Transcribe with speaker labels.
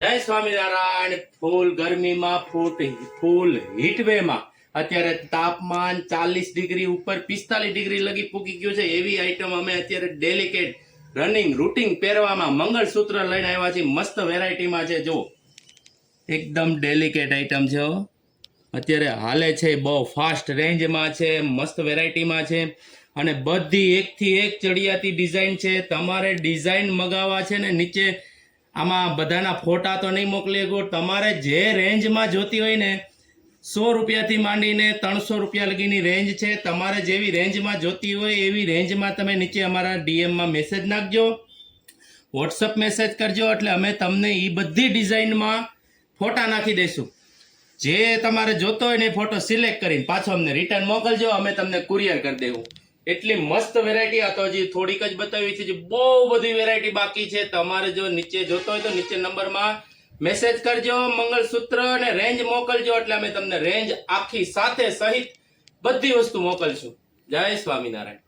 Speaker 1: જય સ્વામિનારાયણ. ફૂલ ગરમીમાં ફૂલ હીટવેમાં અત્યારે તાપમાન 40 ડિગ્રી ઉપર 45 ડિગ્રી લગી પૂકી ગયું છે. એવી આઈટમ અમે અત્યારે ડેલિકેટ રનિંગ રૂટિંગ પહેરવામાં મંગળસૂત્ર લઈને આવ્યા છીએ. મસ્ત વેરાયટીમાં છે. જો એકદમ ડેલિકેટ આઈટમ છે. અત્યારે હાલે છે, બહુ ફાસ્ટ રેન્જમાં છે, મસ્ત વેરાયટીમાં છે અને બધી એકથી એક ચડિયાતી ડિઝાઇન છે. તમારે ડિઝાઇન મગાવવા છે ને નીચે આમાં બધાના ફોટા તો નહીં મોકલી શકું. તમારે જે રેન્જમાં જોતી હોય ને 100 રૂપિયાથી માંડીને 300 રૂપિયા લગીની રેન્જ છે. તમારે જેવી રેન્જમાં જોતી હોય એવી રેન્જમાં તમે નીચે અમારા ડીએમમાં મેસેજ નાખજો, વોટ્સઅપ મેસેજ કરજો, એટલે અમે તમને એ બધી ડિઝાઇનમાં ફોટા નાખી દઈશું. જે તમારે જોતો હોય ને એ ફોટો સિલેક્ટ કરીને પાછો અમને રિટર્ન મોકલજો, અમે તમને કુરિયર કરી દેવું. એટલી મસ્ત વેરાયટી. આ તો હજી થોડીક જ બતાવી છે, બહુ બધી વેરાયટી બાકી છે. તમારે જો નીચે જોતો હોય તો નીચે નંબરમાં મેસેજ કરજો, મંગળસૂત્ર અને રેન્જ મોકલજો, એટલે અમે તમને રેન્જ આખી સાથે સહિત બધી વસ્તુ મોકલશું. જય સ્વામિનારાયણ.